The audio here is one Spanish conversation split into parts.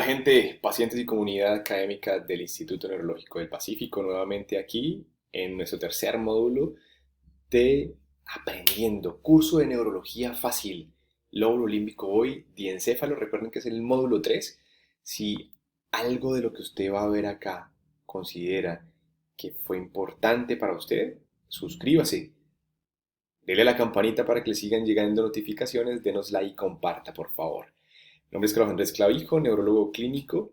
gente, pacientes y comunidad académica del Instituto Neurológico del Pacífico, nuevamente aquí en nuestro tercer módulo de Aprendiendo, curso de neurología fácil, lóbulo límbico hoy, diencéfalo, recuerden que es el módulo 3. Si algo de lo que usted va a ver acá considera que fue importante para usted, suscríbase, dele a la campanita para que le sigan llegando notificaciones, denos like y comparta, por favor. Mi nombre es Carlos Andrés Clavijo, neurólogo clínico,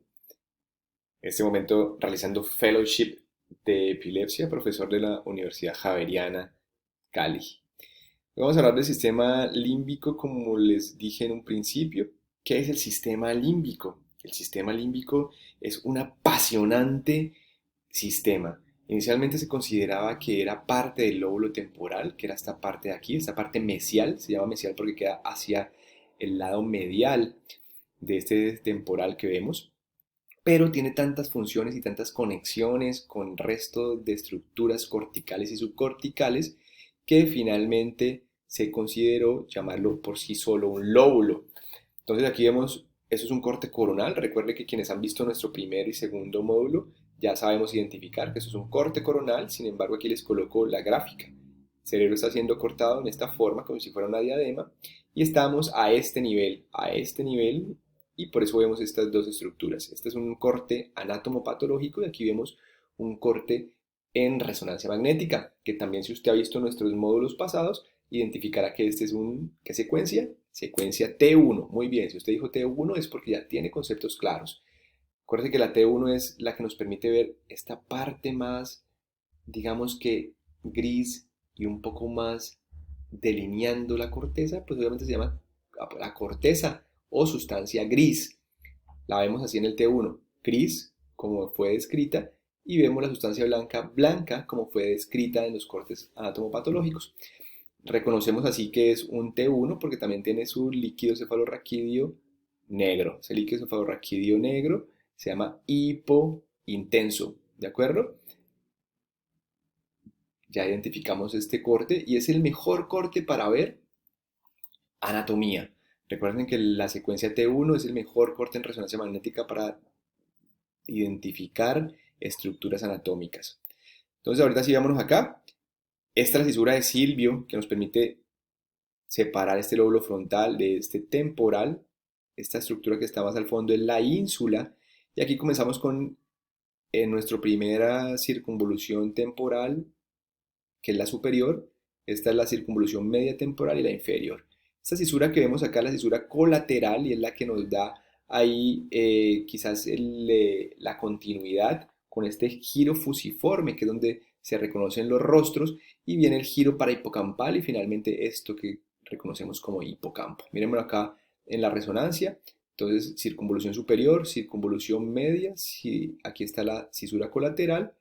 en este momento realizando fellowship de epilepsia, profesor de la Universidad Javeriana, Cali. Vamos a hablar del sistema límbico, como les dije en un principio. ¿Qué es el sistema límbico? El sistema límbico es un apasionante sistema. Inicialmente se consideraba que era parte del lóbulo temporal, que era esta parte de aquí, esta parte mesial, se llama mesial porque queda hacia el lado medial de este temporal que vemos, pero tiene tantas funciones y tantas conexiones con el resto de estructuras corticales y subcorticales que finalmente se consideró llamarlo por sí solo un lóbulo. Entonces aquí vemos, eso es un corte coronal. Recuerde que quienes han visto nuestro primer y segundo módulo ya sabemos identificar que eso es un corte coronal. Sin embargo, aquí les coloco la gráfica. El cerebro está siendo cortado en esta forma como si fuera una diadema y estamos a este nivel, y por eso vemos estas dos estructuras. Este es un corte anatomopatológico y aquí vemos un corte en resonancia magnética, que también, si usted ha visto nuestros módulos pasados, identificará que este es ¿qué secuencia? Secuencia T1. Muy bien, si usted dijo T1 es porque ya tiene conceptos claros. Acuérdense que la T1 es la que nos permite ver esta parte más, digamos que gris y un poco más delineando la corteza, pues obviamente se llama la corteza o sustancia gris. La vemos así en el T1, gris, como fue descrita, y vemos la sustancia blanca, blanca, como fue descrita en los cortes anatomopatológicos. Reconocemos así que es un T1 porque también tiene su líquido cefalorraquídeo negro. Ese líquido cefalorraquídeo negro se llama hipointenso, ¿de acuerdo? Ya identificamos este corte y es el mejor corte para ver anatomía. Recuerden que la secuencia T1 es el mejor corte en resonancia magnética para identificar estructuras anatómicas. Entonces ahorita sí vámonos acá. Esta es la cisura de Silvio que nos permite separar este lóbulo frontal de este temporal. Esta estructura que está más al fondo es la ínsula. Y aquí comenzamos con nuestra primera circunvolución temporal, que es la superior. Esta es la circunvolución media temporal y la inferior. Esta cisura que vemos acá es la cisura colateral y es la que nos da ahí quizás la continuidad con este giro fusiforme, que es donde se reconocen los rostros, y viene el giro parahipocampal y finalmente esto que reconocemos como hipocampo. Mirenlo acá en la resonancia. Entonces, circunvolución superior, circunvolución media, aquí está la cisura colateral,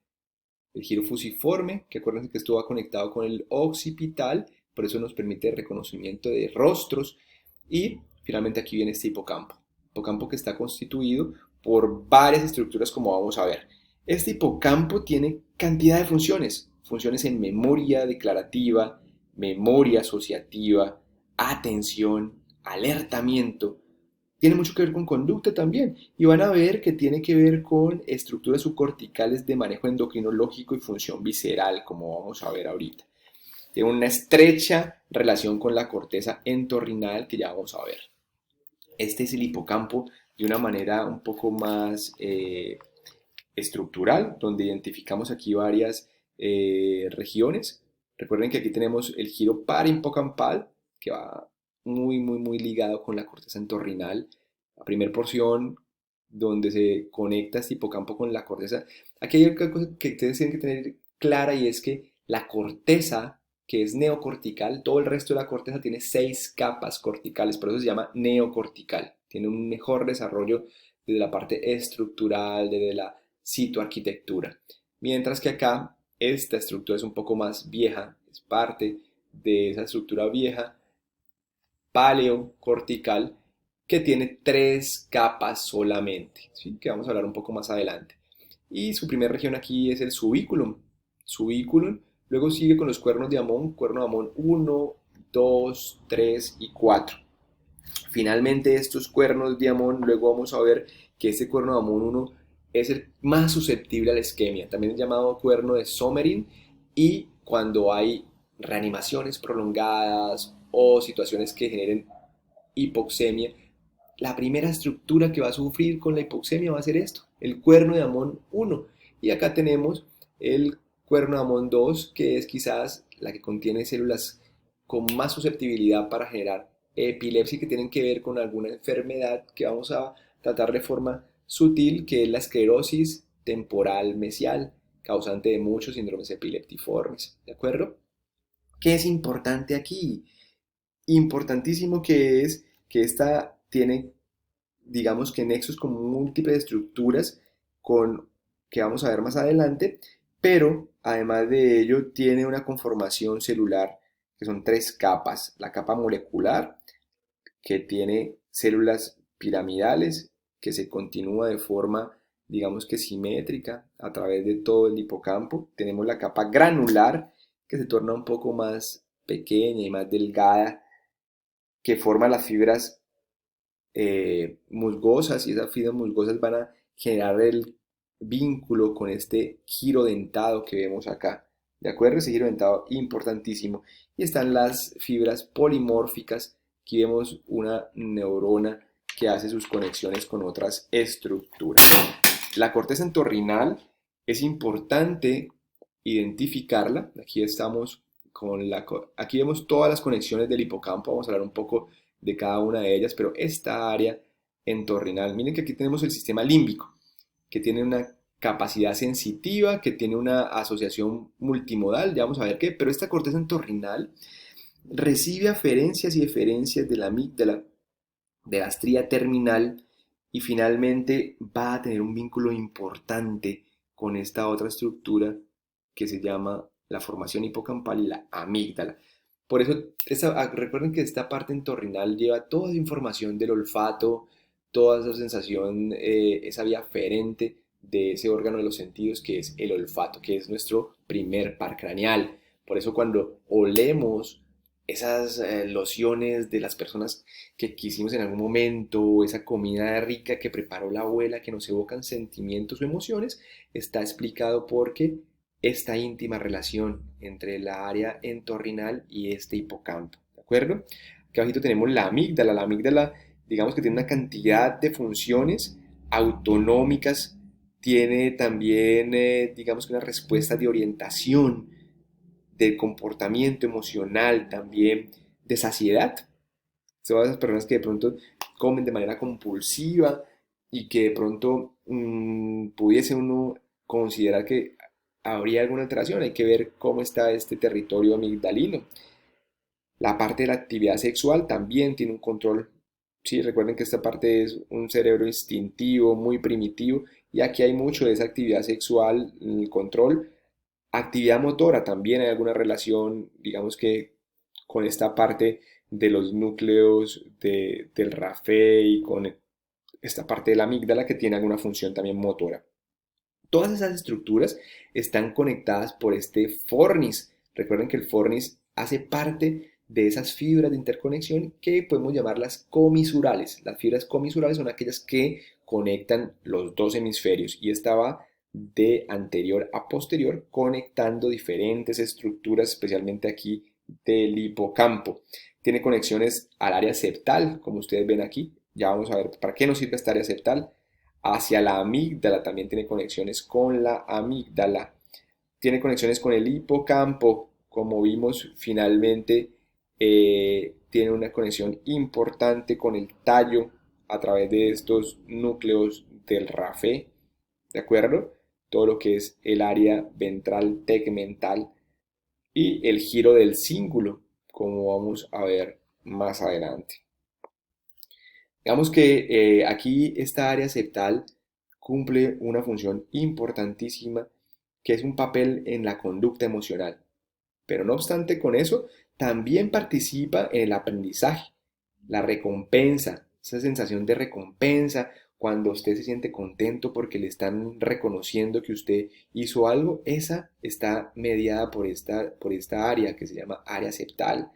el giro fusiforme, que acuérdense que esto va conectado con el occipital, por eso nos permite el reconocimiento de rostros, y finalmente aquí viene este hipocampo que está constituido por varias estructuras, como vamos a ver. Este hipocampo tiene cantidad de funciones, funciones en memoria declarativa, memoria asociativa, atención, alertamiento. Tiene mucho que ver con conducta también, y van a ver que tiene que ver con estructuras subcorticales de manejo endocrinológico y función visceral, como vamos a ver ahorita. Tiene una estrecha relación con la corteza entorrinal, que ya vamos a ver. Este es el hipocampo de una manera un poco más estructural, donde identificamos aquí varias regiones. Recuerden que aquí tenemos el giro parahipocampal, que va muy ligado con la corteza entorrinal. La primera porción donde se conecta este hipocampo con la corteza. Aquí hay una cosa que ustedes tienen que tener clara, y es que la corteza, que es neocortical, todo el resto de la corteza tiene 6 capas corticales, por eso se llama neocortical. Tiene un mejor desarrollo desde la parte estructural, desde la citoarquitectura. Mientras que acá esta estructura es un poco más vieja, es parte de esa estructura vieja paleocortical, que tiene 3 capas solamente, ¿sí? Que vamos a hablar un poco más adelante. Y su primera región aquí es el subiculum. Luego sigue con los cuernos de Amón, cuerno de Amón 1, 2, 3 y 4. Finalmente estos cuernos de Amón, luego vamos a ver que este cuerno de Amón 1 es el más susceptible a la isquemia, también es llamado cuerno de Somerin, y cuando hay reanimaciones prolongadas o situaciones que generen hipoxemia, la primera estructura que va a sufrir con la hipoxemia va a ser esto, el cuerno de Amón 1. Y acá tenemos el cuerno de Amón 2, que es quizás la que contiene células con más susceptibilidad para generar epilepsia, que tienen que ver con alguna enfermedad que vamos a tratar de forma sutil, que es la esclerosis temporal mesial, causante de muchos síndromes epileptiformes. ¿De acuerdo? ¿Qué es importante aquí? Importantísimo que es que esta tiene, digamos que nexos con múltiples estructuras con, que vamos a ver más adelante, pero además de ello tiene una conformación celular que son tres capas. La capa molecular, que tiene células piramidales, que se continúa de forma, digamos que simétrica a través de todo el hipocampo. Tenemos la capa granular, que se torna un poco más pequeña y más delgada, que forma las fibras musgosas, y esas fibras musgosas van a generar el vínculo con este giro dentado que vemos acá. ¿De acuerdo? Ese giro dentado importantísimo. Y están las fibras polimórficas. Aquí vemos una neurona que hace sus conexiones con otras estructuras. La corteza entorrinal es importante identificarla. Aquí estamos aquí vemos todas las conexiones del hipocampo. Vamos a hablar un poco de cada una de ellas, pero esta área entorrinal, miren que aquí tenemos el sistema límbico, que tiene una capacidad sensitiva, que tiene una asociación multimodal, ya vamos a ver qué, pero esta corteza entorrinal recibe aferencias y eferencias de la amígdala, de la estría terminal, y finalmente va a tener un vínculo importante con esta otra estructura que se llama la formación hipocampal y la amígdala. Por eso, recuerden que esta parte entorrinal lleva toda esa información del olfato, toda esa sensación, esa vía aferente de ese órgano de los sentidos que es el olfato, que es nuestro primer par craneal. Por eso cuando olemos esas lociones de las personas que quisimos en algún momento, esa comida rica que preparó la abuela, que nos evocan sentimientos o emociones, está explicado porque esta íntima relación entre la área entorrinal y este hipocampo, ¿de acuerdo? Aquí abajo tenemos la amígdala, digamos que tiene una cantidad de funciones autonómicas, tiene también, digamos que una respuesta de orientación, de comportamiento emocional, también de saciedad. Todas esas personas que de pronto comen de manera compulsiva y que de pronto pudiese uno considerar que habría alguna alteración, hay que ver cómo está este territorio amigdalino. La parte de la actividad sexual también tiene un control. Sí, recuerden que esta parte es un cerebro instintivo, muy primitivo, y aquí hay mucho de esa actividad sexual, el control. Actividad motora también hay alguna relación, digamos que con esta parte de los núcleos del RAFE y con esta parte de la amígdala que tiene alguna función también motora. Todas esas estructuras están conectadas por este fornis. Recuerden que el fornis hace parte de esas fibras de interconexión que podemos llamarlas comisurales. Las fibras comisurales son aquellas que conectan los dos hemisferios, y esta va de anterior a posterior conectando diferentes estructuras, especialmente aquí del hipocampo. Tiene conexiones al área septal, como ustedes ven aquí. Ya vamos a ver para qué nos sirve esta área septal. Hacia la amígdala, también tiene conexiones con la amígdala. Tiene conexiones con el hipocampo, como vimos finalmente. Tiene una conexión importante con el tallo a través de estos núcleos del RAFE, ¿de acuerdo? Todo lo que es el área ventral tegmental y el giro del cíngulo, como vamos a ver más adelante. Digamos que aquí esta área septal cumple una función importantísima, que es un papel en la conducta emocional. Pero no obstante con eso, también participa en el aprendizaje, la recompensa, esa sensación de recompensa cuando usted se siente contento porque le están reconociendo que usted hizo algo, esa está mediada por esta área que se llama área septal.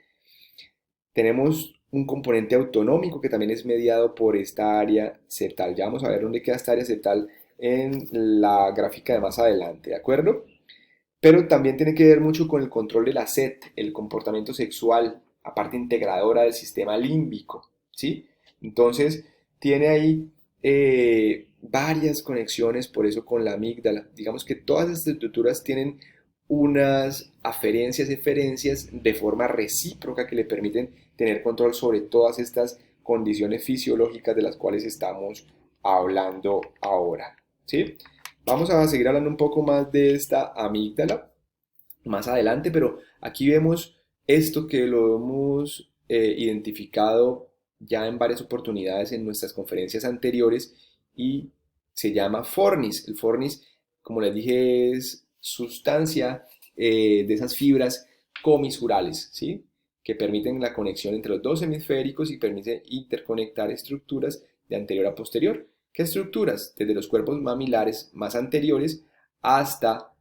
Tenemos un componente autonómico que también es mediado por esta área septal. Ya vamos a ver dónde queda esta área septal en la gráfica de más adelante, ¿de acuerdo? Pero también tiene que ver mucho con el control de la sed, el comportamiento sexual, la parte integradora del sistema límbico, ¿sí? Entonces, tiene ahí varias conexiones, por eso con la amígdala. Digamos que todas estas estructuras tienen unas aferencias, eferencias de forma recíproca que le permiten tener control sobre todas estas condiciones fisiológicas de las cuales estamos hablando ahora, ¿sí? Vamos a seguir hablando un poco más de esta amígdala más adelante, pero aquí vemos esto que lo hemos identificado ya en varias oportunidades en nuestras conferencias anteriores y se llama fornis. El fornis, como les dije, es sustancia de esas fibras comisurales, ¿sí? Que permiten la conexión entre los dos hemisféricos y permiten interconectar estructuras de anterior a posterior. ¿Qué estructuras? Desde los cuerpos mamilares más anteriores hasta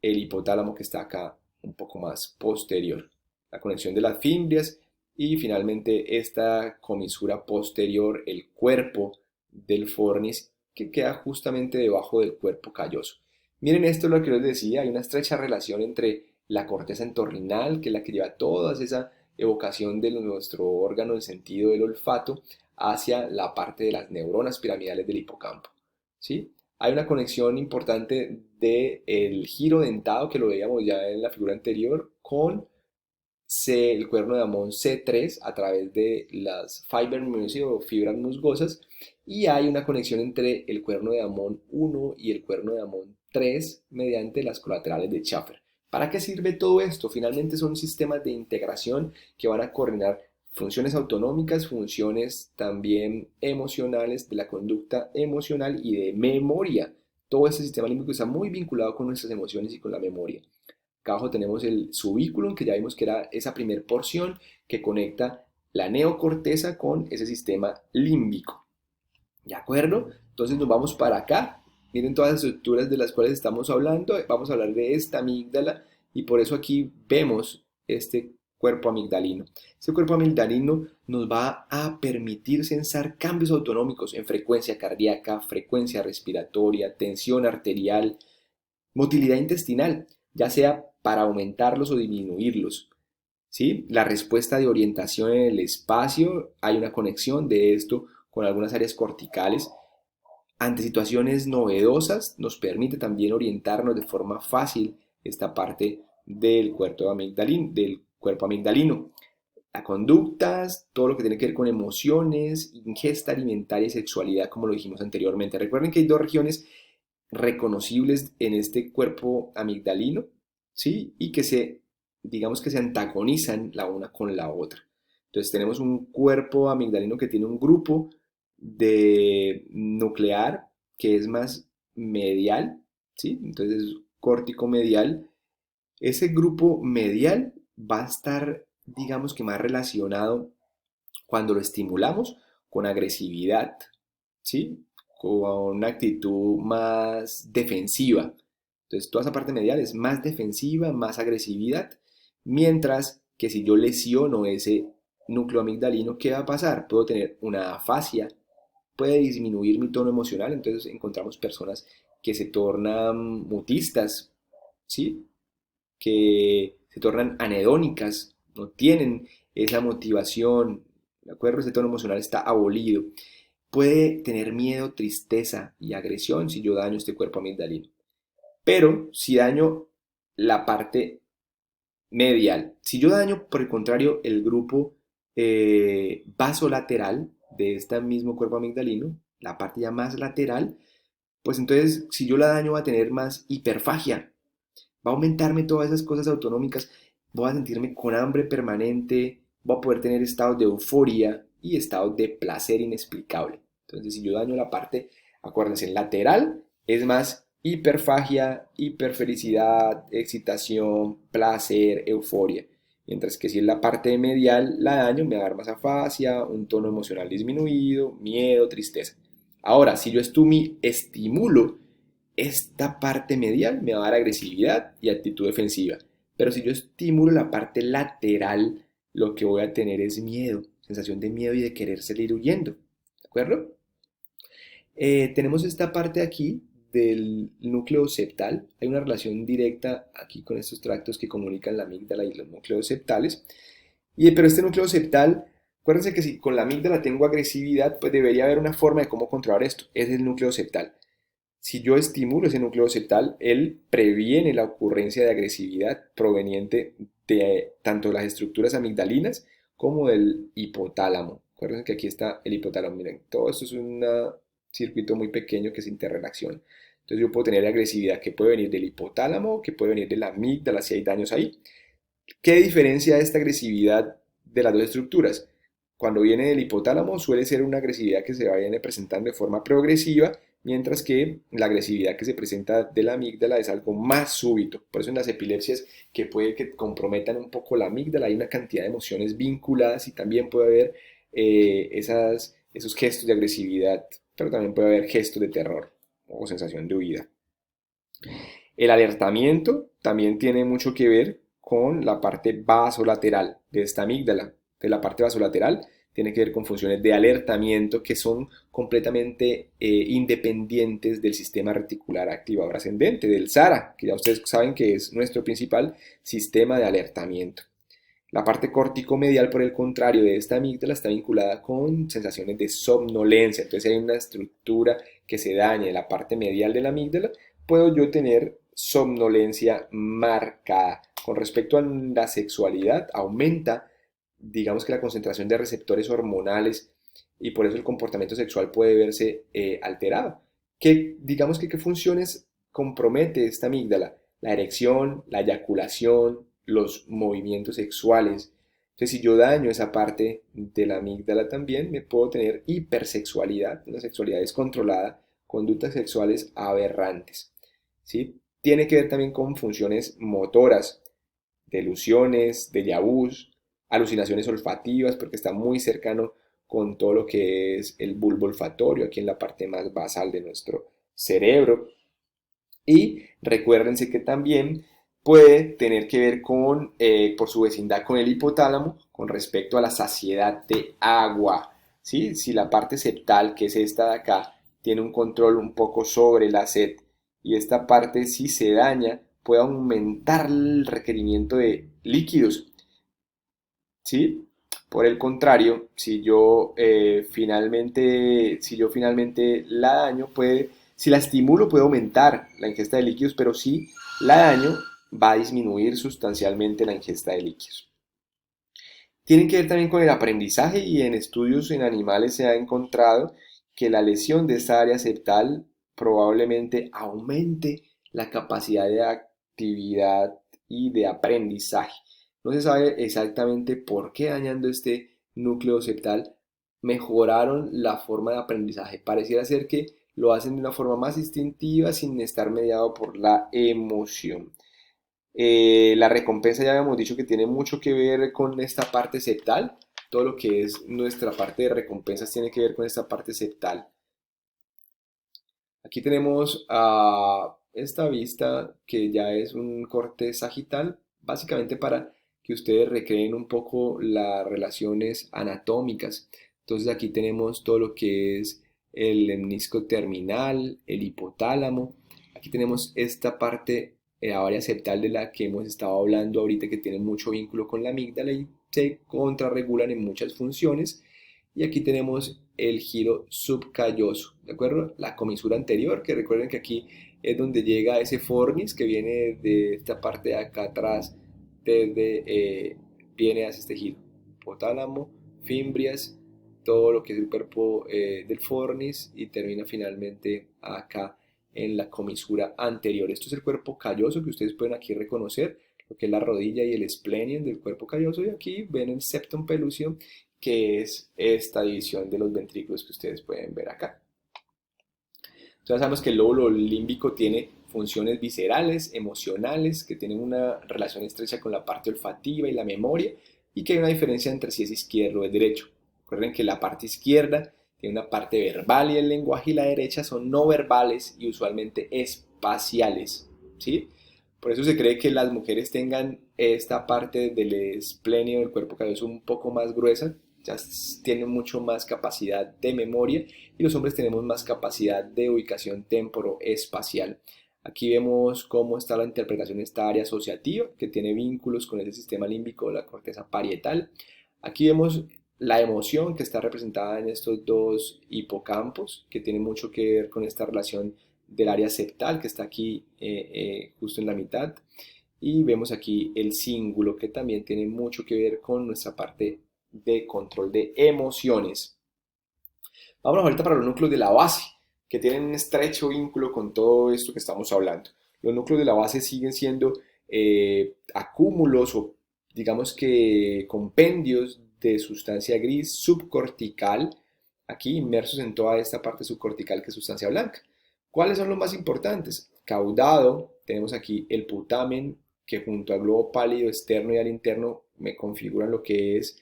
el hipotálamo que está acá un poco más posterior. La conexión de las fimbrias y finalmente esta comisura posterior, el cuerpo del fornis que queda justamente debajo del cuerpo calloso. Miren esto es lo que les decía, hay una estrecha relación entre la corteza entorrinal, que es la que lleva toda esa evocación de nuestro órgano del sentido del olfato, hacia la parte de las neuronas piramidales del hipocampo, ¿sí? Hay una conexión importante del giro dentado, que lo veíamos ya en la figura anterior, con el cuerno de Amón C3 a través de las fiber muci o fibras musgosas, y hay una conexión entre el cuerno de Amón 1 y el cuerno de Amón 3 mediante las colaterales de Schaffer. ¿Para qué sirve todo esto? Finalmente son sistemas de integración que van a coordinar funciones autonómicas, funciones también emocionales, de la conducta emocional y de memoria. Todo este sistema límbico está muy vinculado con nuestras emociones y con la memoria. Acá abajo tenemos el subiculum, que ya vimos que era esa primera porción que conecta la neocorteza con ese sistema límbico. ¿De acuerdo? Entonces nos vamos para acá. Miren todas las estructuras de las cuales estamos hablando. Vamos a hablar de esta amígdala y por eso aquí vemos este cuerpo amigdalino. Este cuerpo amigdalino nos va a permitir sensar cambios autonómicos en frecuencia cardíaca, frecuencia respiratoria, tensión arterial, motilidad intestinal, ya sea para aumentarlos o disminuirlos. ¿Sí? La respuesta de orientación en el espacio, hay una conexión de esto con algunas áreas corticales. Ante situaciones novedosas nos permite también orientarnos de forma fácil esta parte del cuerpo amigdalino. Las conductas, todo lo que tiene que ver con emociones, ingesta alimentaria y sexualidad, como lo dijimos anteriormente. Recuerden que hay dos regiones reconocibles en este cuerpo amigdalino, ¿sí? Y digamos que se antagonizan la una con la otra. Entonces tenemos un cuerpo amigdalino que tiene un grupo de nuclear que es más medial, ¿sí? Entonces es córtico medial. Ese grupo medial va a estar, digamos que más relacionado cuando lo estimulamos con agresividad, ¿sí? Con una actitud más defensiva. Entonces, toda esa parte medial es más defensiva, más agresividad, mientras que si yo lesiono ese núcleo amigdalino, ¿qué va a pasar? Puedo tener una afasia, puede disminuir mi tono emocional, entonces encontramos personas que se tornan mutistas, ¿sí? Que se tornan anhedónicas, no tienen esa motivación, ¿de acuerdo? Ese tono emocional está abolido. Puede tener miedo, tristeza y agresión si yo daño este cuerpo amigdalino. Pero si daño la parte medial, si yo daño por el contrario el grupo vasolateral de este mismo cuerpo amigdalino, la parte ya más lateral, pues entonces si yo la daño va a tener más hiperfagia, va a aumentarme todas esas cosas autonómicas, voy a sentirme con hambre permanente, voy a poder tener estados de euforia y estados de placer inexplicable. Entonces, si yo daño la parte, acuérdense, lateral es más hiperfagia, hiperfelicidad, excitación, placer, euforia. Mientras que si es la parte medial la daño, me va a dar más afasia, un tono emocional disminuido, miedo, tristeza. Ahora, si yo estimulo esta parte medial, me va a dar agresividad y actitud defensiva. Pero si yo estimulo la parte lateral, lo que voy a tener es miedo, sensación de miedo y de querer salir huyendo, ¿de acuerdo? Tenemos esta parte aquí del núcleo septal. Hay una relación directa aquí con estos tractos que comunican la amígdala y los núcleos septales. Pero este núcleo septal, acuérdense que si con la amígdala tengo agresividad, pues debería haber una forma de cómo controlar esto. Es el núcleo septal. Si yo estimulo ese núcleo septal, él previene la ocurrencia de agresividad proveniente de tanto las estructuras amigdalinas como del hipotálamo. Acuérdense que aquí está el hipotálamo. Miren, todo esto es un circuito muy pequeño que se interrelaciona. Entonces yo puedo tener agresividad que puede venir del hipotálamo, que puede venir de la amígdala si hay daños ahí. ¿Qué diferencia esta agresividad de las dos estructuras? Cuando viene del hipotálamo suele ser una agresividad que se viene presentando de forma progresiva, mientras que la agresividad que se presenta de la amígdala es algo más súbito. Por eso en las epilepsias que puede que comprometan un poco la amígdala hay una cantidad de emociones vinculadas y también puede haber esos gestos de agresividad, pero también puede haber gestos de terror o sensación de huida. El alertamiento también tiene mucho que ver con la parte vasolateral de esta amígdala. De la parte vasolateral tiene que ver con funciones de alertamiento que son completamente independientes del sistema reticular activador ascendente, del SARA, que ya ustedes saben que es nuestro principal sistema de alertamiento. La parte córtico-medial, por el contrario, de esta amígdala está vinculada con sensaciones de somnolencia. Entonces, si hay una estructura que se daña en la parte medial de la amígdala, puedo yo tener somnolencia marcada. Con respecto a la sexualidad, aumenta, digamos que la concentración de receptores hormonales y por eso el comportamiento sexual puede verse alterado. Digamos que qué funciones compromete esta amígdala? La erección, la eyaculación, los movimientos sexuales. Entonces, si yo daño esa parte de la amígdala también, me puedo tener hipersexualidad, una sexualidad descontrolada, conductas sexuales aberrantes. ¿Sí? Tiene que ver también con funciones motoras, delusiones, déjà vus, alucinaciones olfativas, porque está muy cercano con todo lo que es el bulbo olfatorio, aquí en la parte más basal de nuestro cerebro. Y recuérdense que también puede tener que ver con, por su vecindad con el hipotálamo, con respecto a la saciedad de agua. ¿Sí? Si la parte septal, que es esta de acá, tiene un control un poco sobre la sed y esta parte si se daña, puede aumentar el requerimiento de líquidos. ¿Sí? Por el contrario, si yo finalmente la daño, si la estimulo puede aumentar la ingesta de líquidos, pero si la daño va a disminuir sustancialmente la ingesta de líquidos. Tienen que ver también con el aprendizaje y en estudios en animales se ha encontrado que la lesión de esta área septal probablemente aumente la capacidad de actividad y de aprendizaje. No se sabe exactamente por qué dañando este núcleo septal mejoraron la forma de aprendizaje. Pareciera ser que lo hacen de una forma más instintiva sin estar mediado por la emoción. La recompensa ya habíamos dicho que tiene mucho que ver con esta parte septal. Todo lo que es nuestra parte de recompensas tiene que ver con esta parte septal. Aquí tenemos esta vista que ya es un corte sagital, básicamente para que ustedes recreen un poco las relaciones anatómicas. Entonces aquí tenemos todo lo que es el lemnisco terminal, el hipotálamo. Aquí tenemos esta parte, la área septal de la que hemos estado hablando ahorita, que tiene mucho vínculo con la amígdala y se contrarregulan en muchas funciones. Y aquí tenemos el giro subcalloso, ¿de acuerdo? La comisura anterior, que recuerden que aquí es donde llega ese fornis que viene de esta parte de acá atrás, viene hacia este giro. Hipotálamo, fimbrias, todo lo que es el cuerpo del fornis y termina finalmente acá en la comisura anterior. Esto es el cuerpo calloso que ustedes pueden aquí reconocer, lo que es la rodilla y el splenium del cuerpo calloso, y aquí ven el septum pellucidum, que es esta división de los ventrículos que ustedes pueden ver acá. Entonces sabemos que el lóbulo límbico tiene funciones viscerales, emocionales, que tienen una relación estrecha con la parte olfativa y la memoria, y que hay una diferencia entre si es izquierdo o es derecho. Recuerden que la parte izquierda tiene una parte verbal y el lenguaje, y la derecha son no verbales y usualmente espaciales, ¿sí? Por eso se cree que las mujeres tengan esta parte del esplenio del cuerpo caballoso un poco más gruesa, ya tienen mucho más capacidad de memoria y los hombres tenemos más capacidad de ubicación temporoespacial. Aquí vemos cómo está la interpretación de esta área asociativa que tiene vínculos con el sistema límbico de la corteza parietal. Aquí vemos la emoción que está representada en estos dos hipocampos que tiene mucho que ver con esta relación del área septal que está aquí justo en la mitad, y vemos aquí el cíngulo que también tiene mucho que ver con nuestra parte de control de emociones. Vámonos ahorita para los núcleos de la base, que tienen un estrecho vínculo con todo esto que estamos hablando. Los núcleos de la base siguen siendo acúmulos o digamos que compendios de sustancia gris subcortical, aquí inmersos en toda esta parte subcortical que es sustancia blanca. ¿Cuáles son los más importantes? Caudado, tenemos aquí el putamen, que junto al globo pálido externo y al interno me configuran lo que es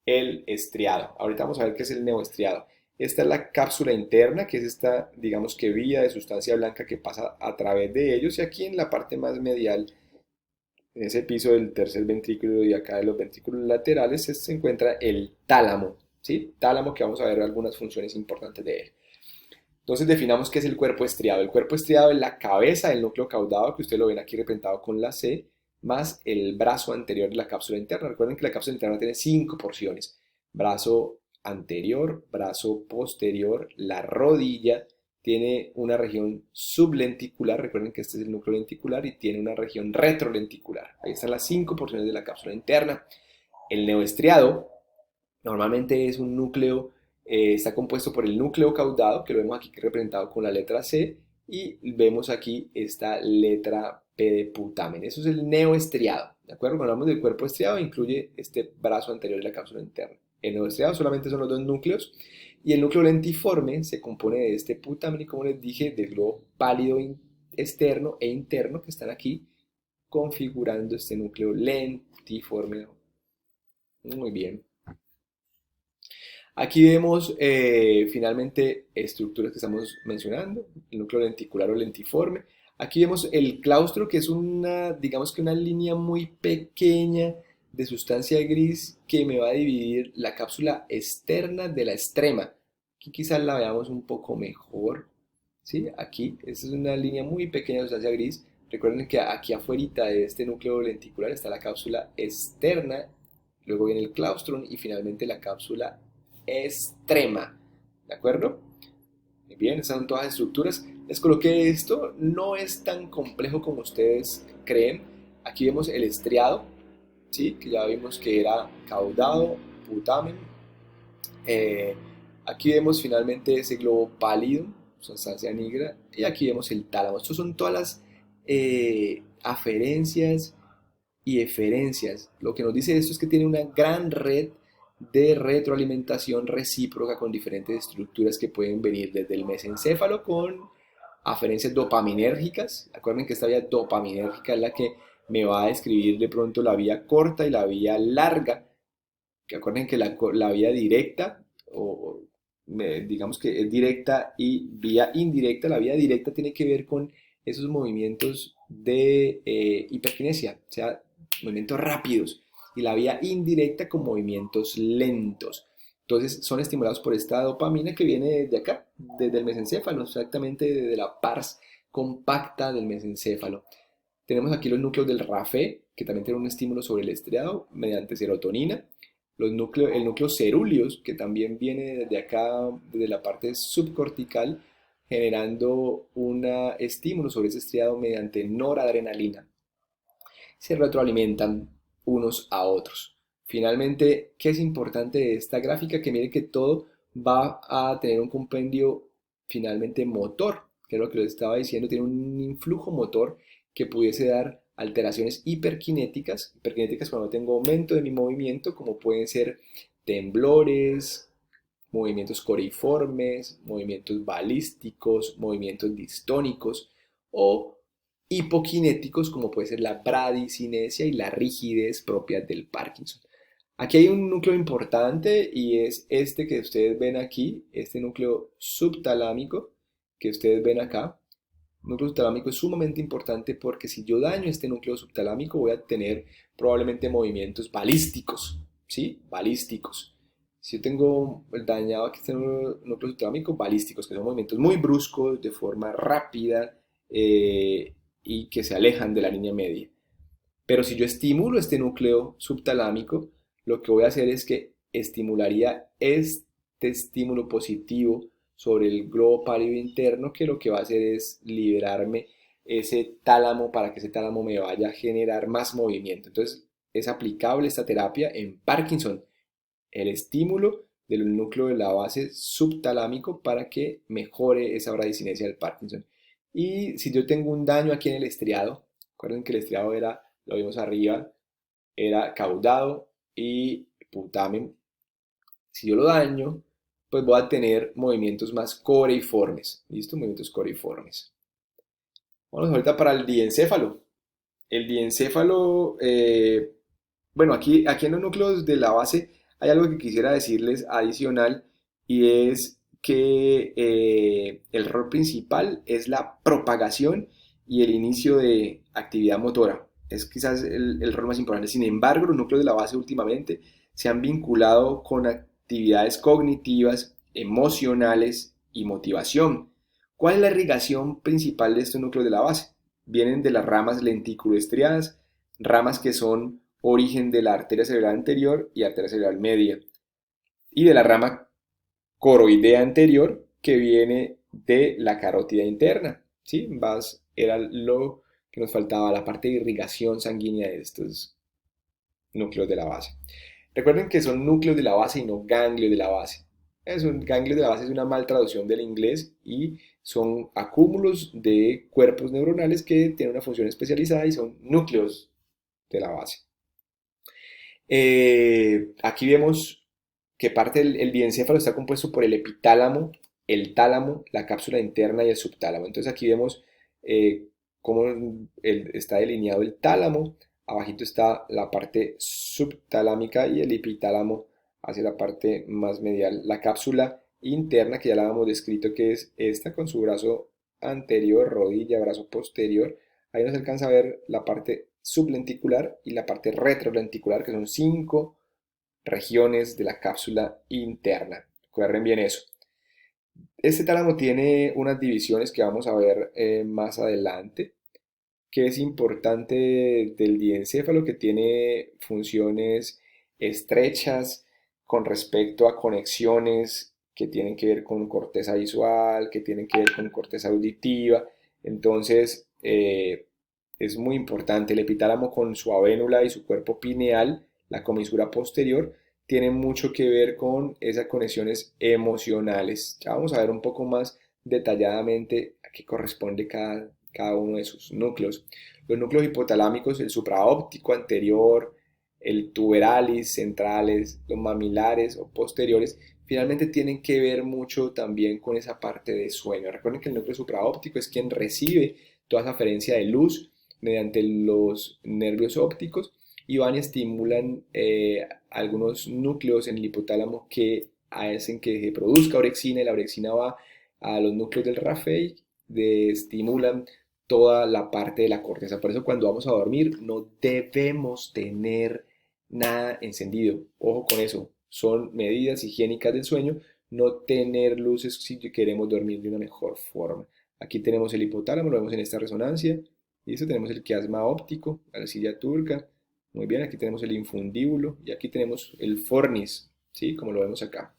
el estriado. Ahorita vamos a ver qué es el neoestriado. Esta es la cápsula interna, que es esta, digamos que vía de sustancia blanca que pasa a través de ellos. Y aquí en la parte más medial, en ese piso del tercer ventrículo y acá de los ventrículos laterales, se encuentra el tálamo. ¿Sí? Tálamo, que vamos a ver algunas funciones importantes de él. Entonces definamos qué es el cuerpo estriado. El cuerpo estriado es la cabeza del núcleo caudado, que ustedes lo ven aquí representado con la C, más el brazo anterior de la cápsula interna. Recuerden que la cápsula interna tiene 5 porciones. Brazo anterior, brazo posterior, la rodilla, tiene una región sublenticular, recuerden que este es el núcleo lenticular, y tiene una región retrolenticular. Ahí están las 5 porciones de la cápsula interna. El neoestriado normalmente es un núcleo, está compuesto por el núcleo caudado, que lo vemos aquí representado con la letra C, y vemos aquí esta letra P de putamen. Eso es el neoestriado, ¿de acuerdo? Cuando hablamos del cuerpo estriado, incluye este brazo anterior de la cápsula interna. El neoestriado solamente son los dos núcleos, y el núcleo lentiforme se compone de este putamen y, como les dije, del globo pálido externo e interno que están aquí configurando este núcleo lentiforme. Muy bien. Aquí vemos finalmente estructuras que estamos mencionando, el núcleo lenticular o lentiforme. Aquí vemos el claustro, que es una, digamos que una línea muy pequeña de sustancia gris que me va a dividir la cápsula externa de la extrema. Aquí quizás la veamos un poco mejor, ¿sí? Aquí, esta es una línea muy pequeña de sustancia gris. Recuerden que aquí afuera de este núcleo lenticular está la cápsula externa, luego viene el claustrum y finalmente la cápsula extrema, ¿de acuerdo? Muy bien, esas son todas las estructuras. Les coloqué esto, no es tan complejo como ustedes creen. Aquí vemos el estriado, ¿sí? Que ya vimos que era caudado, putamen. Aquí vemos finalmente ese globo pálido, sustancia negra, y aquí vemos el tálamo. Estas son todas las aferencias y eferencias. Lo que nos dice esto es que tiene una gran red de retroalimentación recíproca con diferentes estructuras que pueden venir desde el mesencéfalo con aferencias dopaminérgicas. Acuerden que esta vía dopaminérgica es la que me va a describir de pronto la vía corta y la vía larga. Que acuerden que la vía directa, o digamos que es directa y vía indirecta, la vía directa tiene que ver con esos movimientos de hiperquinesia, o sea, movimientos rápidos, y la vía indirecta con movimientos lentos. Entonces son estimulados por esta dopamina que viene desde acá, desde el mesencéfalo, exactamente desde la pars compacta del mesencéfalo. Tenemos aquí los núcleos del RAFE, que también tienen un estímulo sobre el estriado mediante serotonina. El núcleo cerúleos, que también viene desde acá, desde la parte subcortical, generando un estímulo sobre ese estriado mediante noradrenalina. Se retroalimentan unos a otros. Finalmente, ¿qué es importante de esta gráfica? Que miren que todo va a tener un compendio finalmente motor, que es lo que les estaba diciendo, tiene un influjo motor que pudiese dar alteraciones hiperkinéticas cuando tengo aumento de mi movimiento, como pueden ser temblores, movimientos coriformes, movimientos balísticos, movimientos distónicos, o hipokinéticos como puede ser la bradicinesia y la rigidez propias del Parkinson. Aquí hay un núcleo importante y es este que ustedes ven aquí, este núcleo subtalámico que ustedes ven acá. núcleo subtalámico es sumamente importante porque si yo daño este núcleo subtalámico voy a tener probablemente movimientos balísticos, ¿sí? Balísticos. Si yo tengo dañado aquí este núcleo subtalámico, balísticos, que son movimientos muy bruscos, de forma rápida y que se alejan de la línea media. Pero si yo estimulo este núcleo subtalámico, lo que voy a hacer es que estimularía este estímulo positivo sobre el globo pálido interno, que lo que va a hacer es liberarme ese tálamo para que ese tálamo me vaya a generar más movimiento. Entonces es aplicable esta terapia en Parkinson, el estímulo del núcleo de la base subtalámico para que mejore esa bradicinesia del Parkinson. Y si yo tengo un daño aquí en el estriado, recuerden que el estriado era, lo vimos arriba, era caudado y putamen. Si yo lo daño, pues voy a tener movimientos más coreiformes. ¿Listo? Movimientos coreiformes. Vamos ahorita para el diencéfalo. El diencéfalo, bueno, aquí en los núcleos de la base hay algo que quisiera decirles adicional y es que el rol principal es la propagación y el inicio de actividad motora. Es quizás el rol más importante. Sin embargo, los núcleos de la base últimamente se han vinculado con actividades cognitivas, emocionales y motivación. ¿Cuál es la irrigación principal de estos núcleos de la base? Vienen de las ramas lenticuloestriadas, ramas que son origen de la arteria cerebral anterior y arteria cerebral media, y de la rama coroidea anterior que viene de la carótida interna. ¿Sí? Era lo que nos faltaba, la parte de irrigación sanguínea de estos núcleos de la base. Recuerden que son núcleos de la base y no ganglios de la base. Ganglios de la base es una mal traducción del inglés y son acúmulos de cuerpos neuronales que tienen una función especializada y son núcleos de la base. Aquí vemos que parte del diencéfalo está compuesto por el epitálamo, el tálamo, la cápsula interna y el subtálamo. Entonces aquí vemos cómo está delineado el tálamo, abajito está la parte subtalámica y el epitálamo hacia la parte más medial. La cápsula interna, que ya la habíamos descrito, que es esta con su brazo anterior, rodilla, brazo posterior. Ahí nos alcanza a ver la parte sublenticular y la parte retrolenticular, que son 5 regiones de la cápsula interna. Recuerden bien eso. Este tálamo tiene unas divisiones que vamos a ver más adelante, que es importante del diencéfalo, que tiene funciones estrechas con respecto a conexiones que tienen que ver con corteza visual, que tienen que ver con corteza auditiva. Entonces, es muy importante. El epitálamo con su avénula y su cuerpo pineal, la comisura posterior, tiene mucho que ver con esas conexiones emocionales. Ya vamos a ver un poco más detalladamente a qué corresponde cada uno de sus núcleos. Los núcleos hipotalámicos, el supraóptico anterior, el tuberalis, centrales, los mamilares o posteriores, finalmente tienen que ver mucho también con esa parte de sueño. Recuerden que el núcleo supraóptico es quien recibe toda esa aferencia de luz mediante los nervios ópticos y van y estimulan algunos núcleos en el hipotálamo que hacen que se produzca orexina y la orexina va a los núcleos del Raffey, estimulan toda la parte de la corteza. Por eso cuando vamos a dormir no debemos tener nada encendido. Ojo con eso. Son medidas higiénicas del sueño, no tener luces si queremos dormir de una mejor forma. Aquí tenemos el hipotálamo, lo vemos en esta resonancia. Y eso tenemos el quiasma óptico, la arcilla turca. Muy bien, aquí tenemos el infundíbulo y aquí tenemos el fornis, ¿sí? Como lo vemos acá.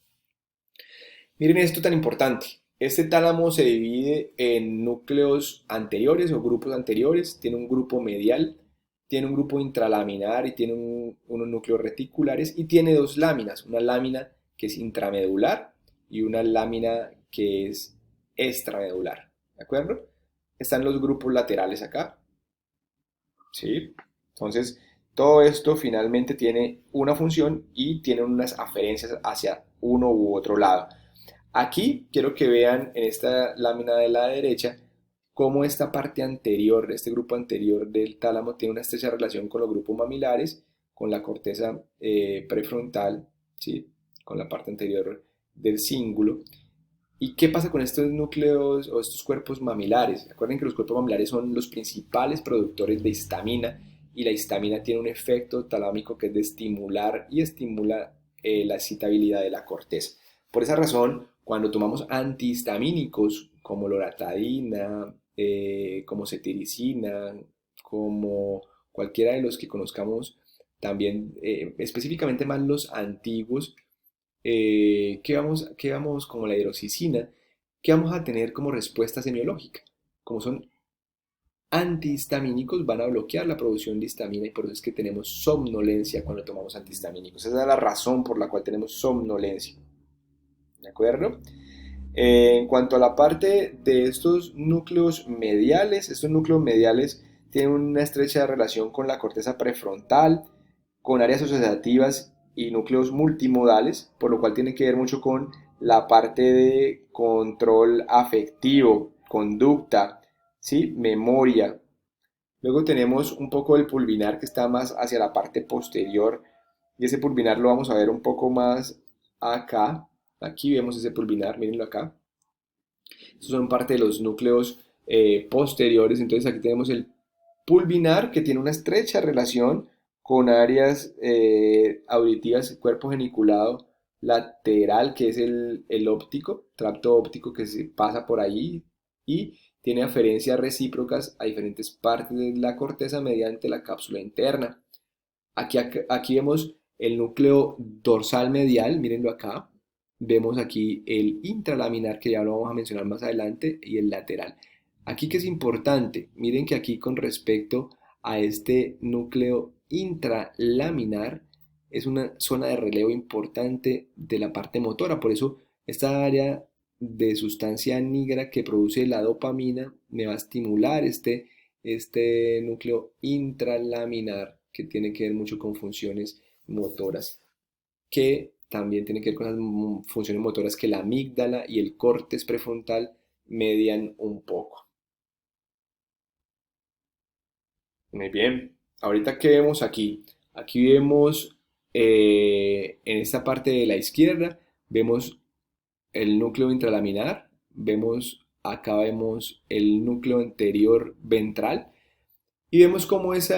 Miren esto tan importante. Este tálamo se divide en núcleos anteriores o grupos anteriores. Tiene un grupo medial, tiene un grupo intralaminar y tiene unos núcleos reticulares y tiene dos láminas. Una lámina que es intramedular y una lámina que es extramedular. ¿De acuerdo? Están los grupos laterales acá. ¿Sí? Entonces, todo esto finalmente tiene una función y tiene unas aferencias hacia uno u otro lado. Aquí quiero que vean en esta lámina de la derecha cómo esta parte anterior, este grupo anterior del tálamo tiene una estrecha relación con los grupos mamilares, con la corteza prefrontal, ¿sí? Con la parte anterior del cíngulo. ¿Y qué pasa con estos núcleos o estos cuerpos mamilares? Recuerden que los cuerpos mamilares son los principales productores de histamina y la histamina tiene un efecto talámico que es de estimular y estimula la excitabilidad de la corteza. Por esa razón, cuando tomamos antihistamínicos como loratadina, como cetiricina, como cualquiera de los que conozcamos, también específicamente más los antiguos, ¿qué vamos como la hidroxicina? ¿Qué vamos a tener como respuesta semiológica? Como son antihistamínicos, van a bloquear la producción de histamina y por eso es que tenemos somnolencia cuando tomamos antihistamínicos. Esa es la razón por la cual tenemos somnolencia. ¿De acuerdo? En cuanto a la parte de estos núcleos mediales tienen una estrecha relación con la corteza prefrontal, con áreas asociativas y núcleos multimodales, por lo cual tiene que ver mucho con la parte de control afectivo, conducta, ¿sí? Memoria. Luego tenemos un poco del pulvinar que está más hacia la parte posterior y ese pulvinar lo vamos a ver un poco más acá. Aquí vemos ese pulvinar, mírenlo acá. Estos son parte de los núcleos posteriores. Entonces aquí tenemos el pulvinar que tiene una estrecha relación con áreas auditivas, cuerpo geniculado lateral, que es el óptico, tracto óptico que se pasa por ahí y tiene aferencias recíprocas a diferentes partes de la corteza mediante la cápsula interna. Aquí vemos el núcleo dorsal medial, mírenlo acá. Vemos aquí el intralaminar, que ya lo vamos a mencionar más adelante, y el lateral. Aquí que es importante, miren que aquí con respecto a este núcleo intralaminar, es una zona de relevo importante de la parte motora. Por eso esta área de sustancia negra que produce la dopamina me va a estimular este núcleo intralaminar que tiene que ver mucho con funciones motoras, que también tiene que ver con las funciones motoras que la amígdala y el córtex prefrontal median un poco. Muy bien. Ahorita, ¿qué vemos aquí? Aquí vemos en esta parte de la izquierda, vemos el núcleo intralaminar, acá vemos el núcleo anterior ventral. Y vemos cómo ese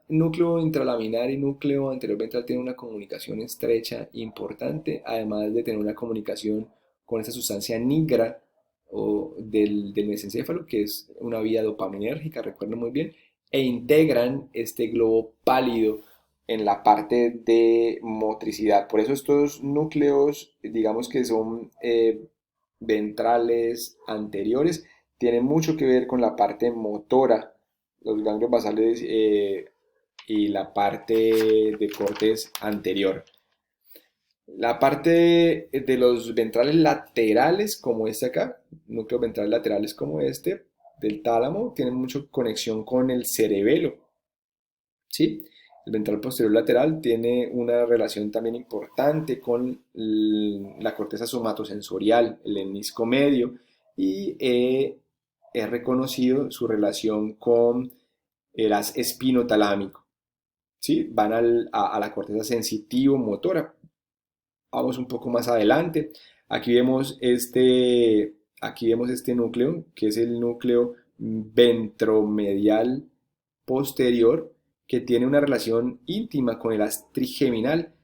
núcleo intralaminar y núcleo anterior ventral tienen una comunicación estrecha, importante, además de tener una comunicación con esa sustancia nigra del mesencéfalo, que es una vía dopaminérgica, recuerden muy bien, e integran este globo pálido en la parte de motricidad. Por eso estos núcleos, digamos que son ventrales anteriores, tienen mucho que ver con la parte motora, los ganglios basales y la parte de cortes anterior. La parte de los ventrales laterales, como este acá, núcleos ventrales laterales como este, del tálamo, tienen mucha conexión con el cerebelo, ¿sí? El ventral posterior lateral tiene una relación también importante con la corteza somatosensorial, el hemisco medio, y es reconocido su relación con el haz espinotalámico, ¿sí? Van a la corteza sensitivo-motora. Vamos un poco más adelante. Aquí vemos este núcleo, que es el núcleo ventromedial posterior, que tiene una relación íntima con el haz trigeminal.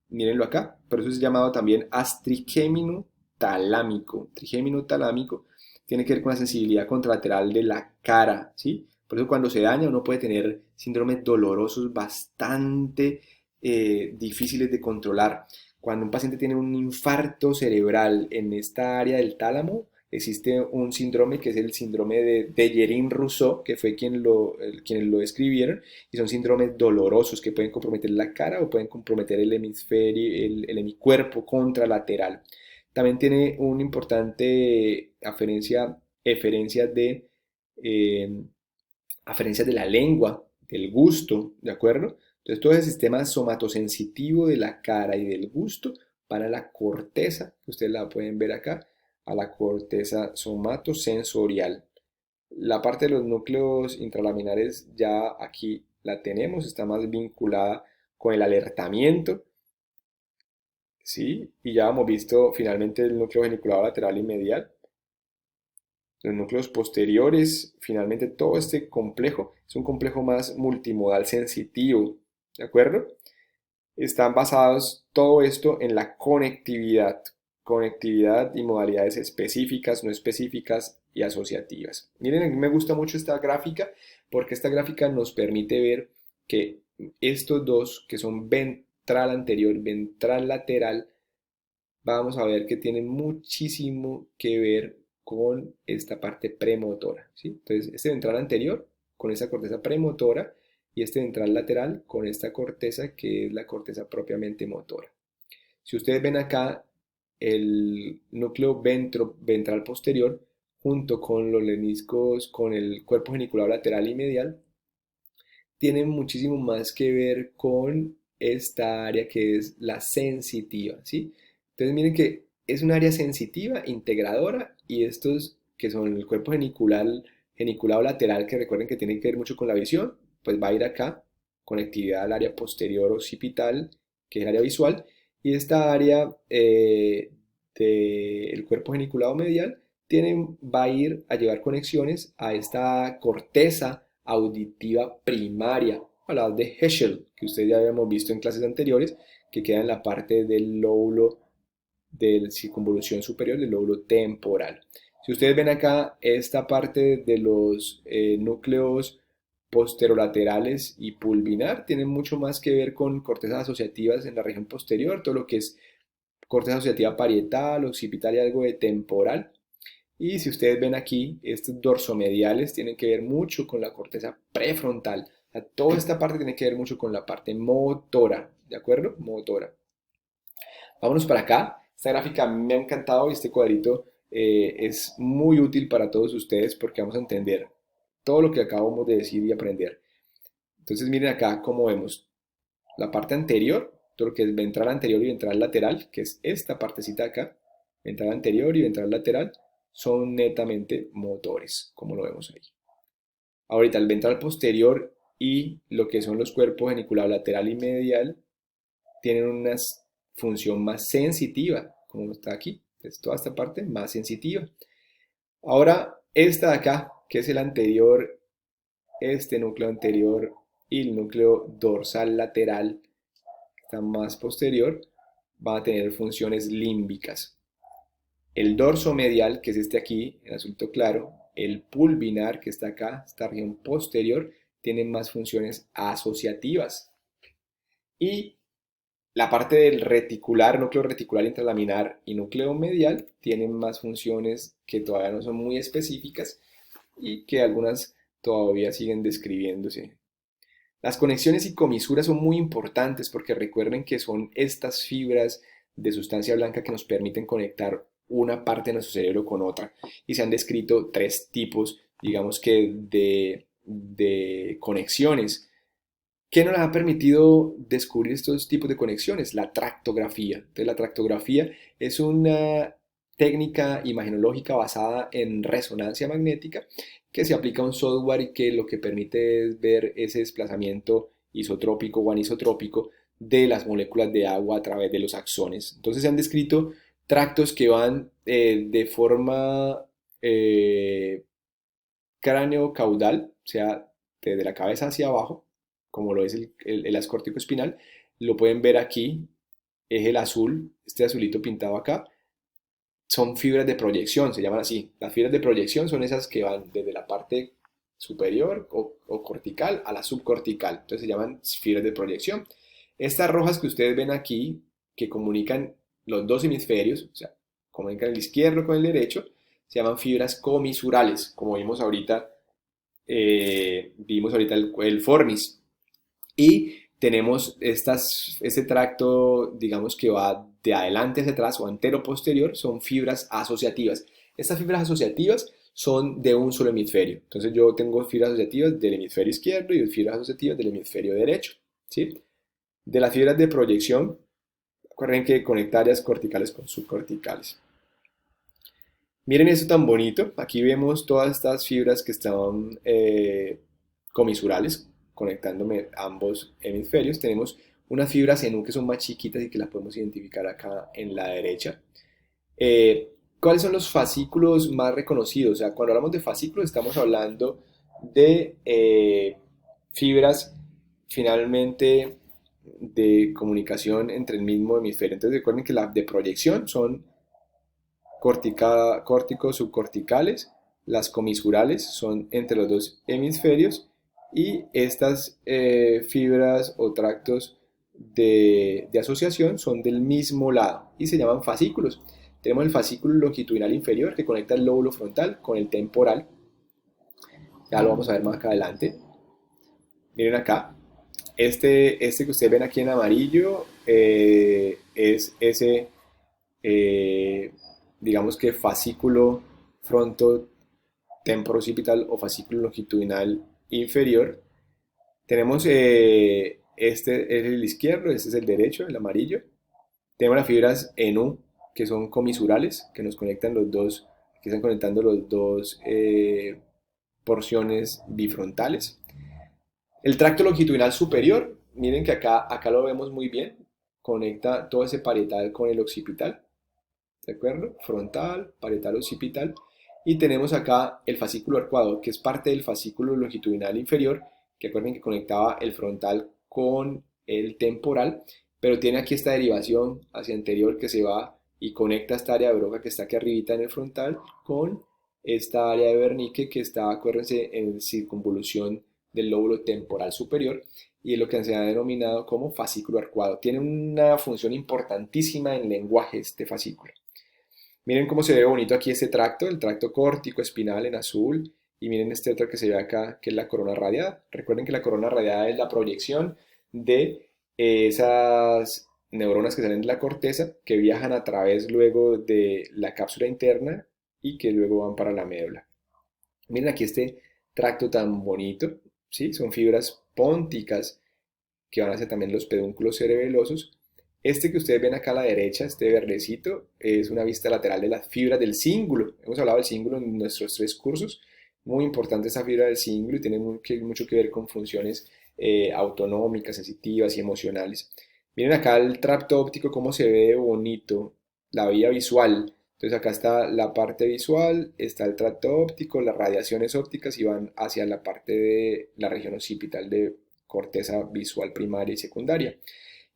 Mírenlo acá, por eso es llamado también haz trigémino talámico. Trigémino talámico tiene que ver con la sensibilidad contralateral de la cara, ¿sí? Por eso cuando se daña uno puede tener síndromes dolorosos bastante difíciles de controlar. Cuando un paciente tiene un infarto cerebral en esta área del tálamo, existe un síndrome que es el síndrome de Dejerin-Rousseau, que fue quienes lo escribieron, y son síndromes dolorosos que pueden comprometer la cara o pueden comprometer el hemisferio, el hemicuerpo contralateral. También tiene una importante eferencia eh, aferencias de la lengua, del gusto, ¿de acuerdo? Entonces todo ese sistema somatosensitivo de la cara y del gusto van a la corteza, que ustedes la pueden ver acá, a la corteza somatosensorial. La parte de los núcleos intralaminares ya aquí la tenemos, está más vinculada con el alertamiento ¿sí? Y ya hemos visto finalmente el núcleo geniculado lateral y medial. Los núcleos posteriores, finalmente todo este complejo es un complejo más multimodal sensitivo, ¿de acuerdo? Están basados todo esto en la conectividad y modalidades específicas, no específicas y asociativas. Miren, a mí me gusta mucho esta gráfica porque esta gráfica nos permite ver que estos dos, que son ventral anterior y ventral lateral, vamos a ver que tienen muchísimo que ver con esta parte premotora, ¿sí? Entonces, este ventral anterior con esta corteza premotora y este ventral lateral con esta corteza que es la corteza propiamente motora. Si ustedes ven acá el núcleo ventral posterior junto con los meniscos, con el cuerpo geniculado lateral y medial, tienen muchísimo más que ver con esta área que es la sensitiva, ¿sí? Entonces miren que es un área sensitiva, integradora, y estos que son el cuerpo geniculado lateral, que recuerden que tienen que ver mucho con la visión, pues va a ir acá, conectividad al área posterior occipital, que es el área visual, y esta área del cuerpo geniculado medial va a ir a llevar conexiones a esta corteza auditiva primaria, hablado de Heschel, que ustedes ya habíamos visto en clases anteriores, que queda en la parte del lóbulo de circunvolución superior del lóbulo temporal. Si ustedes ven acá, esta parte de los núcleos posterolaterales y pulvinar tienen mucho más que ver con cortezas asociativas en la región posterior, todo lo que es corteza asociativa parietal, occipital y algo de temporal. Y si ustedes ven aquí, estos dorsomediales tienen que ver mucho con la corteza prefrontal. O sea, toda esta parte tiene que ver mucho con la parte motora, ¿de acuerdo? Motora. Vámonos para acá. Esta gráfica me ha encantado y este cuadrito es muy útil para todos ustedes porque vamos a entender todo lo que acabamos de decir y aprender. Entonces miren acá cómo vemos la parte anterior, todo lo que es ventral anterior y ventral lateral, que es esta partecita acá, ventral anterior y ventral lateral, son netamente motores, como lo vemos ahí. Ahorita el ventral posterior y lo que son los cuerpos geniculado lateral y medial tienen una función más sensitiva, como está aquí. Entonces toda esta parte más sensitiva. Ahora esta de acá, que es el anterior, este núcleo anterior y el núcleo dorsal lateral, que está más posterior, van a tener funciones límbicas. El dorso medial, que es este aquí, en azulito claro, el pulvinar, que está acá, esta región posterior, tiene más funciones asociativas. Y la parte del reticular, núcleo reticular intralaminar y núcleo medial tienen más funciones que todavía no son muy específicas y que algunas todavía siguen describiéndose. Las conexiones y comisuras son muy importantes porque recuerden que son estas fibras de sustancia blanca que nos permiten conectar una parte de nuestro cerebro con otra. Y se han descrito tres tipos, digamos que, de conexiones. ¿Qué nos ha permitido descubrir estos tipos de conexiones? La tractografía. Entonces, la tractografía es una técnica imagenológica basada en resonancia magnética que se aplica a un software y que lo que permite es ver ese desplazamiento isotrópico o anisotrópico de las moléculas de agua a través de los axones. Entonces se han descrito tractos que van de forma cráneo-caudal, o sea, desde la cabeza hacia abajo, como lo es el ascórtico espinal. Lo pueden ver aquí, es el azul, este azulito pintado acá, son fibras de proyección, se llaman así. Las fibras de proyección son esas que van desde la parte superior o cortical a la subcortical. Entonces se llaman fibras de proyección. Estas rojas que ustedes ven aquí, que comunican los dos hemisferios, o sea, comunican el izquierdo con el derecho, se llaman fibras comisurales, como vimos ahorita el fornis. Y tenemos este tracto, digamos que va de adelante hacia atrás o antero-posterior, son fibras asociativas. Estas fibras asociativas son de un solo hemisferio. Entonces yo tengo fibras asociativas del hemisferio izquierdo y fibras asociativas del hemisferio derecho, ¿sí? De las fibras de proyección, recuerden que conecta áreas corticales con subcorticales. Miren esto tan bonito. Aquí vemos todas estas fibras que están comisurales, conectándome ambos hemisferios. Tenemos unas fibras en U que son más chiquitas y que las podemos identificar acá en la derecha. ¿Cuáles son los fascículos más reconocidos? O sea, cuando hablamos de fascículos estamos hablando de fibras finalmente de comunicación entre el mismo hemisferio. Entonces recuerden que las de proyección son córticos subcorticales, las comisurales son entre los dos hemisferios y estas fibras o tractos de asociación son del mismo lado y se llaman fascículos. Tenemos el fascículo longitudinal inferior que conecta el lóbulo frontal con el temporal. Ya lo vamos a ver más acá adelante. Miren acá. Este que ustedes ven aquí en amarillo es ese, digamos que fascículo frontotemporocipital o fascículo longitudinal inferior. Tenemos este es el izquierdo, este es el derecho, el amarillo. Tenemos las fibras en U, que son comisurales, que nos conectan los dos, que están conectando los dos porciones bifrontales. El tracto longitudinal superior, miren que acá lo vemos muy bien, conecta todo ese parietal con el occipital, ¿de acuerdo? Frontal, parietal, occipital. Y tenemos acá el fascículo arcuado, que es parte del fascículo longitudinal inferior, que recuerden que conectaba el frontal con el temporal, pero tiene aquí esta derivación hacia anterior que se va y conecta esta área de Broca que está aquí arribita en el frontal con esta área de Wernicke que está, acuérdense, en circunvolución del lóbulo temporal superior y es lo que se ha denominado como fascículo arcuado. Tiene una función importantísima en lenguaje este fascículo. Miren cómo se ve bonito aquí este tracto, el tracto córtico espinal en azul, y miren este otro que se ve acá, que es la corona radiada. Recuerden que la corona radiada es la proyección de esas neuronas que salen de la corteza, que viajan a través luego de la cápsula interna y que luego van para la médula. Miren aquí este tracto tan bonito, ¿sí? Son fibras pónticas que van hacia también los pedúnculos cerebelosos. Este que ustedes ven acá a la derecha, este verdecito, es una vista lateral de las fibras del cíngulo. Hemos hablado del cíngulo en nuestros 3 cursos. Muy importante esta fibra del cíngulo y tiene mucho que ver con funciones autonómicas, sensitivas y emocionales. Miren acá el tracto óptico, cómo se ve bonito, la vía visual. Entonces acá está la parte visual, está el tracto óptico, las radiaciones ópticas y van hacia la parte de la región occipital de corteza visual primaria y secundaria.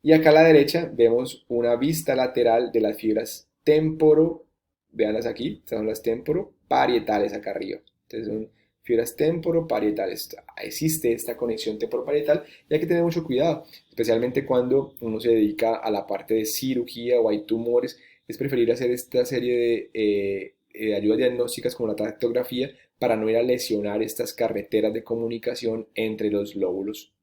Y acá a la derecha vemos una vista lateral de las fibras temporo, veanlas aquí, son las temporoparietales acá arriba. Entonces son fibras temporoparietales. Existe esta conexión temporoparietal y hay que tener mucho cuidado, especialmente cuando uno se dedica a la parte de cirugía o hay tumores. Es preferible hacer esta serie de ayudas diagnósticas como la tractografía para no ir a lesionar estas carreteras de comunicación entre los lóbulos.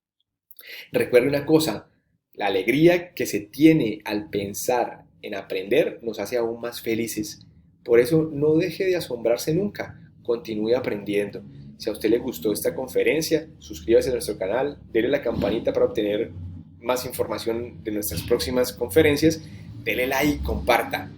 Recuerde una cosa, la alegría que se tiene al pensar en aprender nos hace aún más felices. Por eso no deje de asombrarse nunca, continúe aprendiendo. Si a usted le gustó esta conferencia, suscríbase a nuestro canal, denle la campanita para obtener más información de nuestras próximas conferencias, denle like, comparta.